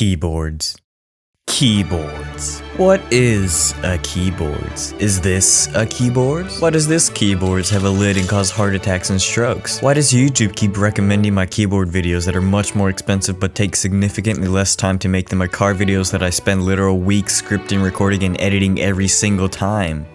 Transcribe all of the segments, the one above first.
Keyboards. Keyboards. What is a keyboard? Is this a keyboard? Why does this keyboard have a lid and cause heart attacks and strokes? Why does YouTube keep recommending my keyboard videos that are much more expensive but take significantly less time to make than my car videos that I spend literal weeks scripting, recording, and editing every single time?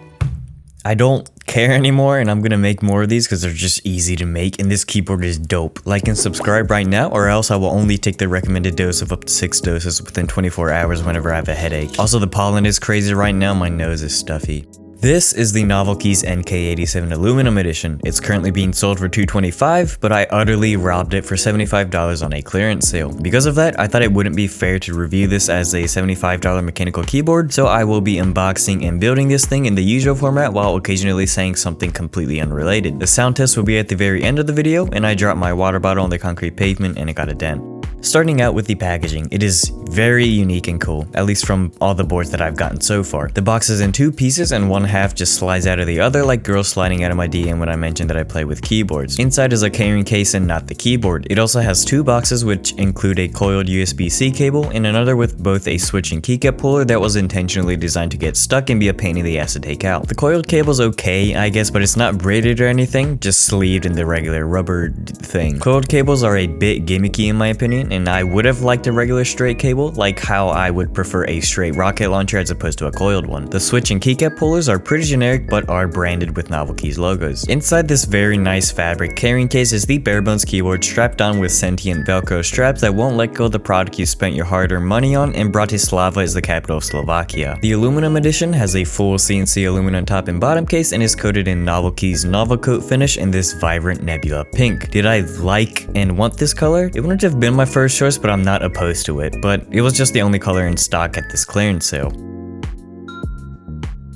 I don't care anymore, and I'm gonna make more of these because they're just easy to make, and this keyboard is dope. Like and subscribe right now, or else I will only take the recommended dose of up to 6 doses within 24 hours whenever I have a headache. Also, the pollen is crazy right now, my nose is stuffy. This is the Novelkeys NK87 aluminum edition. It's currently being sold for $225, but I utterly robbed it for $75 on a clearance sale. Because of that, I thought it wouldn't be fair to review this as a $75 mechanical keyboard, so I will be unboxing and building this thing in the usual format while occasionally saying something completely unrelated. The sound test will be at the very end of the video, and I dropped my water bottle on the concrete pavement and it got a dent. Starting out with the packaging, it is very unique and cool, at least from all the boards that I've gotten so far. The box is in 2 pieces and one half just slides out of the other like girls sliding out of my DM when I mentioned that I play with keyboards. Inside is a carrying case and not the keyboard. It also has 2 boxes which include a coiled USB-C cable and another with both a switch and keycap puller that was intentionally designed to get stuck and be a pain in the ass to take out. The coiled cable's okay, I guess, but it's not braided or anything, just sleeved in the regular rubber thing. Coiled cables are a bit gimmicky in my opinion, and I would have liked a regular straight cable, like how I would prefer a straight rocket launcher as opposed to a coiled one. The switch and keycap pullers are pretty generic but are branded with Novelkeys logos. Inside this very nice fabric carrying case is the Barebone keyboard strapped on with sentient velcro straps that won't let go of the product you spent your hard-earned money on, and Bratislava is the capital of Slovakia. The aluminum edition has a full CNC aluminum top and bottom case and is coated in Novelkeys Novel Coat finish in this vibrant nebula pink. Did I like and want this color? It wouldn't have been my first choice, but I'm not opposed to it, but it was just the only color in stock at this clearance sale.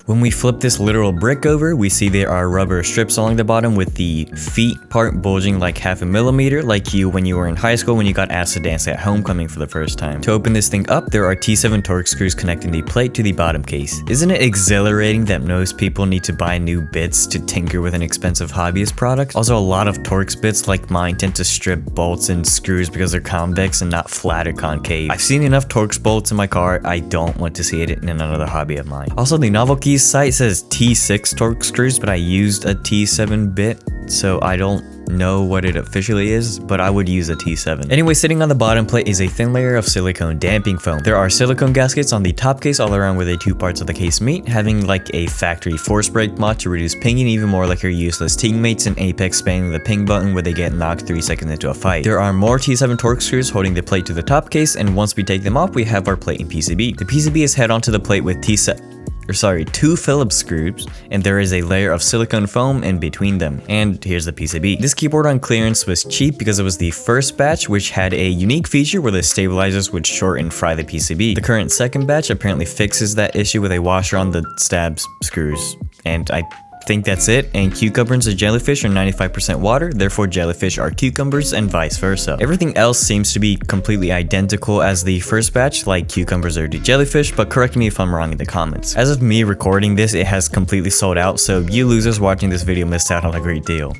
When we flip this literal brick over, we see there are rubber strips along the bottom with the feet part bulging like 0.5 millimeter, like you when you were in high school when you got asked to dance at homecoming for the first time. To open this thing up, there are T7 Torx screws connecting the plate to the bottom case. Isn't it exhilarating that most people need to buy new bits to tinker with an expensive hobbyist product? Also, a lot of Torx bits like mine tend to strip bolts and screws because they're convex and not flat or concave. I've seen enough Torx bolts in my car, I don't want to see it in another hobby of mine. Also, the Novelkeys site says T6 Torx screws, but I used a T7 bit, so I don't know what it officially is, but I would use a T7. Anyway, sitting on the bottom plate is a thin layer of silicone damping foam. There are silicone gaskets on the top case all around where the 2 parts of the case meet, having like a factory force break mod to reduce pinging even more like your useless teammates in Apex spamming the ping button where they get knocked 3 seconds into a fight. There are more T7 Torx screws holding the plate to the top case, and once we take them off, we have our plate and PCB. The PCB is head onto the plate with 2 Phillips screws, and there is a layer of silicone foam in between them. And here's the PCB. This keyboard on clearance was cheap because it was the first batch, which had a unique feature where the stabilizers would short and fry the PCB. The current second batch apparently fixes that issue with a washer on the stabs screws, and I think that's it. And cucumbers and jellyfish are 95% water, therefore jellyfish are cucumbers and vice versa. Everything else seems to be completely identical as the first batch, like cucumbers are to jellyfish, but correct me if I'm wrong in the comments. As of me recording this, it has completely sold out, so you losers watching this video missed out on a great deal.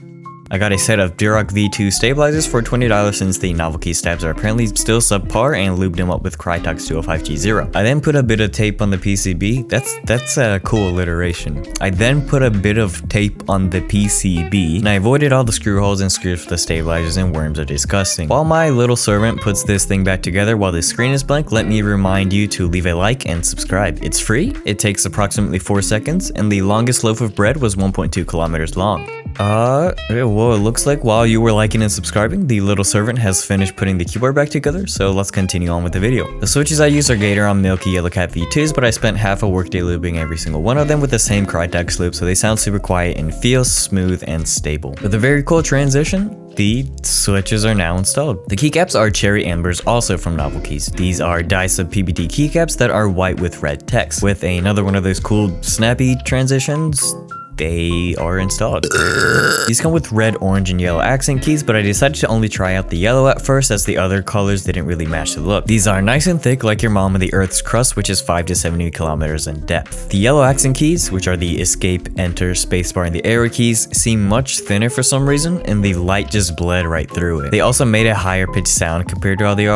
I got a set of Duroc V2 stabilizers for $20 since the Novelkeys stabs are apparently still subpar, and lubed them up with Krytox 205G0. I then put a bit of tape on the PCB. That's a cool alliteration. I then put a bit of tape on the PCB, and I avoided all the screw holes and screws for the stabilizers, and worms are disgusting. While my little servant puts this thing back together while the screen is blank, let me remind you to leave a like and subscribe. It's free, it takes approximately 4 seconds, and the longest loaf of bread was 1.2 kilometers long. Well, it looks like while you were liking and subscribing, the little servant has finished putting the keyboard back together, so let's continue on with the video. The switches I use are gateron milky yellow cat V2s, but I spent half a workday looping every single one of them with the same Krytox loop, so they sound super quiet and feel smooth and stable. With a very cool transition, the switches are now installed. The keycaps are cherry ambers, also from Novelkeys. These are die-sub PBT keycaps that are white with red text. With another one of those cool snappy transitions, they are installed. These come with red, orange, and yellow accent keys, but I decided to only try out the yellow at first as the other colors didn't really match the look. These are nice and thick like your mom in the Earth's crust, which is 5 to 70 kilometers in depth. The yellow accent keys, which are the escape, enter, spacebar, and the arrow keys, seem much thinner for some reason, and the light just bled right through it. They also made a higher pitched sound compared to all the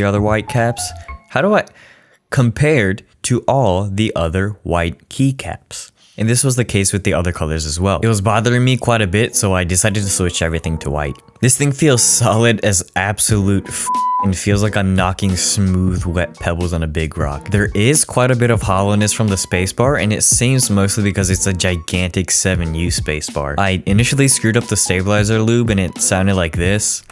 other white. Caps. Compared to all the other white keycaps. And this was the case with the other colors as well. It was bothering me quite a bit, so I decided to switch everything to white. This thing feels solid as absolute and feels like I'm knocking smooth, wet pebbles on a big rock. There is quite a bit of hollowness from the spacebar, and it seems mostly because it's a gigantic 7U spacebar. I initially screwed up the stabilizer lube and it sounded like this,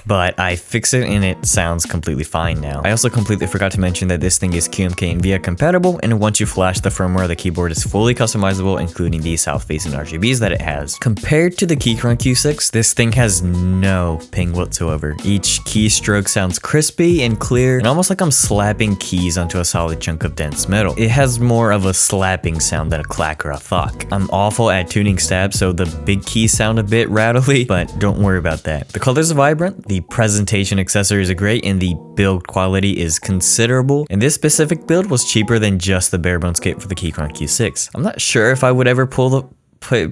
but I fixed it and it sounds completely fine now. I also completely forgot to mention that this thing is QMK and VIA compatible, and once you flash the firmware, the keyboard is fully customizable, including the south-facing RGBs that it has. Compared to the Keychron Q6, this thing has no ping whatsoever. Each keystroke sounds crispy and clear, and almost like I'm slapping keys onto a solid chunk of dense metal. It has more of a slapping sound than a clack or a thunk. I'm awful at tuning stabs, so the big keys sound a bit rattly, but don't worry about that. The colors are vibrant, the presentation accessories are great, and the build quality is considerable. And this specific build was cheaper than just the Barebone kit for the Keychron Q6. I'm not sure if I would ever pay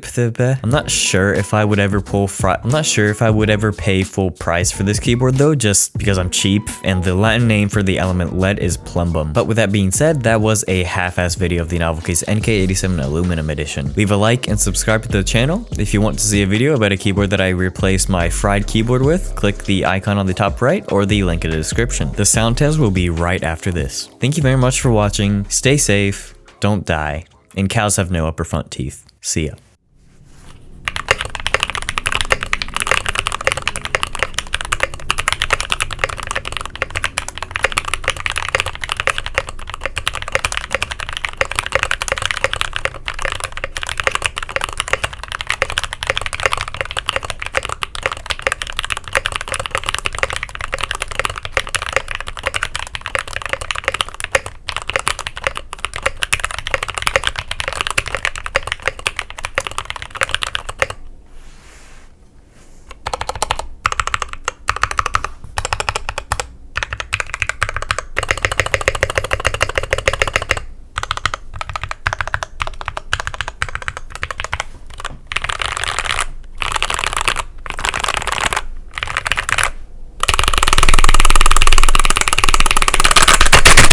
full price for this keyboard though, just because I'm cheap, and the Latin name for the element lead is plumbum. But with that being said, that was a half-ass video of the Novelkeys NK87 aluminum edition. Leave a like and subscribe to the channel. If you want to see a video about a keyboard that I replaced my fried keyboard with, click the icon on the top right or the link in the description. The sound test will be right after this. Thank you very much for watching. Stay safe, don't die, and cows have no upper front teeth. See ya.